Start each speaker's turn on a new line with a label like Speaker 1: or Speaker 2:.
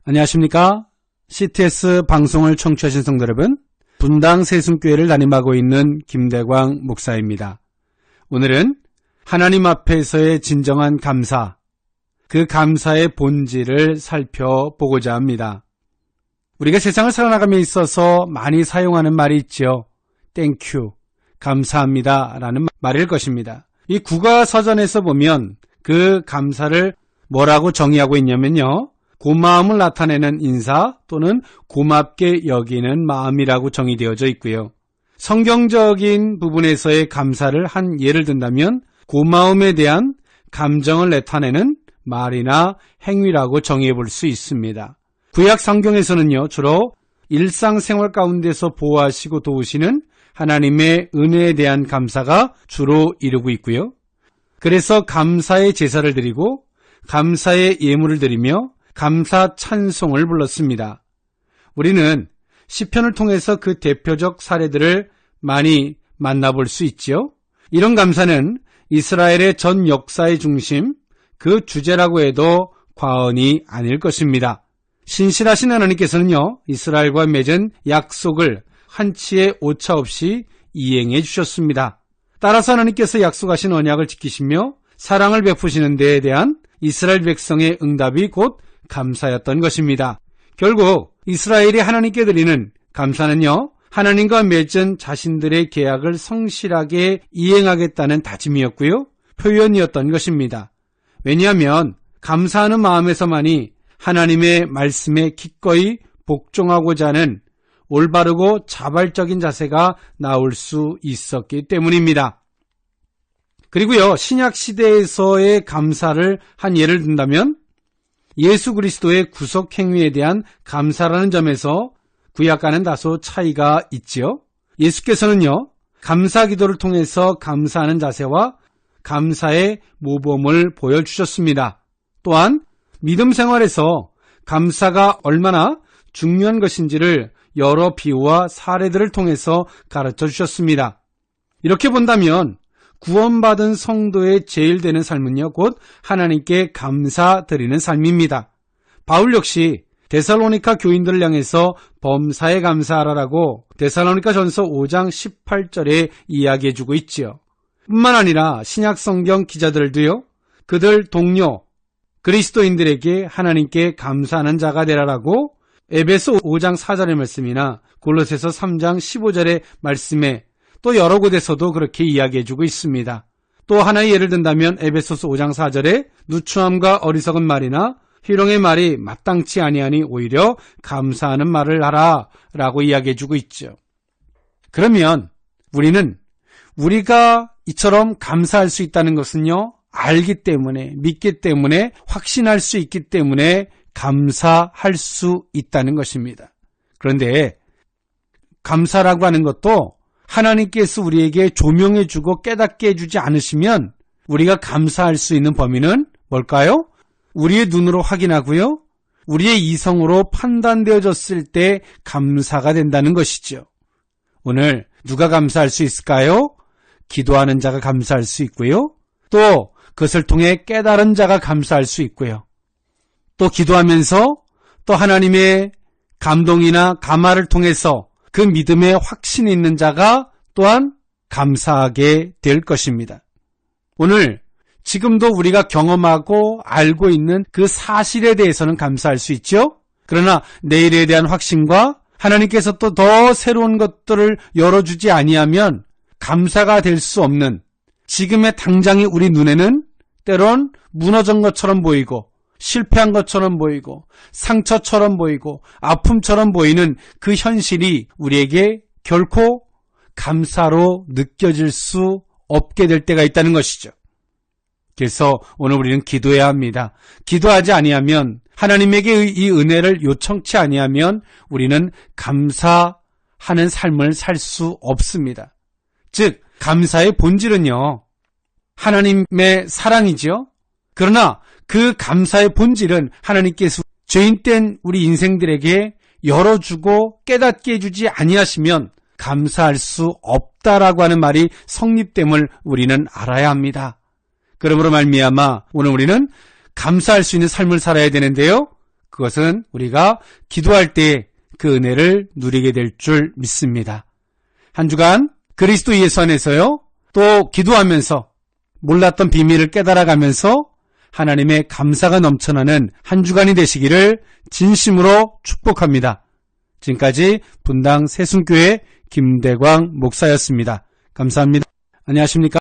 Speaker 1: 안녕하십니까? CTS 방송을 청취하신 성도 여러분, 분당 세순교회를 담임하고 있는 김대광 목사입니다. 오늘은 하나님 앞에서의 진정한 감사, 그 감사의 본질을 살펴보고자 합니다. 우리가 세상을 살아나감에 있어서 많이 사용하는 말이 있죠. 땡큐, 감사합니다 라는 말일 것입니다. 이 국어사전에서 보면 그 감사를 뭐라고 정의하고 있냐면요, 고마움을 나타내는 인사 또는 고맙게 여기는 마음이라고 정의되어져 있고요. 성경적인 부분에서의 감사를 한 예를 든다면 고마움에 대한 감정을 나타내는 말이나 행위라고 정의해 볼 수 있습니다. 구약 성경에서는요, 주로 일상생활 가운데서 보호하시고 도우시는 하나님의 은혜에 대한 감사가 주로 이루고 있고요. 그래서 감사의 제사를 드리고 감사의 예물을 드리며 감사 찬송을 불렀습니다. 우리는 시편을 통해서 그 대표적 사례들을 많이 만나볼 수 있지요. 이런 감사는 이스라엘의 전 역사의 중심, 그 주제라고 해도 과언이 아닐 것입니다. 신실하신 하나님께서는요, 이스라엘과 맺은 약속을 한치의 오차 없이 이행해 주셨습니다. 따라서 하나님께서 약속하신 언약을 지키시며 사랑을 베푸시는 데에 대한 이스라엘 백성의 응답이 곧 감사였던 것입니다. 결국 이스라엘이 하나님께 드리는 감사는요, 하나님과 맺은 자신들의 계약을 성실하게 이행하겠다는 다짐이었고요, 표현이었던 것입니다. 왜냐하면 감사하는 마음에서만이 하나님의 말씀에 기꺼이 복종하고자 하는 올바르고 자발적인 자세가 나올 수 있었기 때문입니다. 그리고요, 신약 시대에서의 감사를 한 예를 든다면 예수 그리스도의 구속 행위에 대한 감사라는 점에서 구약과는 다소 차이가 있지요. 예수께서는요, 감사 기도를 통해서 감사하는 자세와 감사의 모범을 보여주셨습니다. 또한 믿음 생활에서 감사가 얼마나 중요한 것인지를 여러 비유와 사례들을 통해서 가르쳐 주셨습니다. 이렇게 본다면 구원받은 성도의 제일 되는 삶은요, 곧 하나님께 감사드리는 삶입니다. 바울 역시 데살로니가 교인들을 향해서 범사에 감사하라라고 데살로니가 전서 5장 18절에 이야기해주고 있지요. 뿐만 아니라 신약 성경 기자들도요, 그들 동료 그리스도인들에게 하나님께 감사하는 자가 되라라고 에베소 5장 4절의 말씀이나 골로새서 3장 15절의 말씀에 또 여러 곳에서도 그렇게 이야기해주고 있습니다. 또 하나의 예를 든다면 에베소서 5장 4절에 누추함과 어리석은 말이나 희롱의 말이 마땅치 아니하니 오히려 감사하는 말을 하라 라고 이야기해주고 있죠. 그러면 우리가 이처럼 감사할 수 있다는 것은요, 알기 때문에, 믿기 때문에, 확신할 수 있기 때문에 감사할 수 있다는 것입니다. 그런데 감사라고 하는 것도 하나님께서 우리에게 조명해주고 깨닫게 해주지 않으시면 우리가 감사할 수 있는 범위는 뭘까요? 우리의 눈으로 확인하고요, 우리의 이성으로 판단되어졌을 때 감사가 된다는 것이죠. 오늘 누가 감사할 수 있을까요? 기도하는 자가 감사할 수 있고요, 또 그것을 통해 깨달은 자가 감사할 수 있고요, 또 기도하면서 또 하나님의 감동이나 감화를 통해서 그 믿음에 확신이 있는 자가 또한 감사하게 될 것입니다. 오늘 지금도 우리가 경험하고 알고 있는 그 사실에 대해서는 감사할 수 있죠. 그러나 내일에 대한 확신과 하나님께서 또 더 새로운 것들을 열어주지 아니하면 감사가 될 수 없는, 지금의 당장의 우리 눈에는 때론 무너진 것처럼 보이고 실패한 것처럼 보이고 상처처럼 보이고 아픔처럼 보이는 그 현실이 우리에게 결코 감사로 느껴질 수 없게 될 때가 있다는 것이죠. 그래서 오늘 우리는 기도해야 합니다. 기도하지 아니하면, 하나님에게 이 은혜를 요청치 아니하면 우리는 감사하는 삶을 살 수 없습니다. 즉, 감사의 본질은요, 하나님의 사랑이죠. 그러나 그 감사의 본질은 하나님께서 죄인된 우리 인생들에게 열어주고 깨닫게 해주지 아니하시면 감사할 수 없다라고 하는 말이 성립됨을 우리는 알아야 합니다. 그러므로 말미암아 오늘 우리는 감사할 수 있는 삶을 살아야 되는데요. 그것은 우리가 기도할 때 그 은혜를 누리게 될 줄 믿습니다. 한 주간 그리스도 예수 안에서요, 또 기도하면서 몰랐던 비밀을 깨달아가면서 하나님의 감사가 넘쳐나는 한 주간이 되시기를 진심으로 축복합니다. 지금까지 분당 세순교회 김대광 목사였습니다. 감사합니다. 안녕하십니까?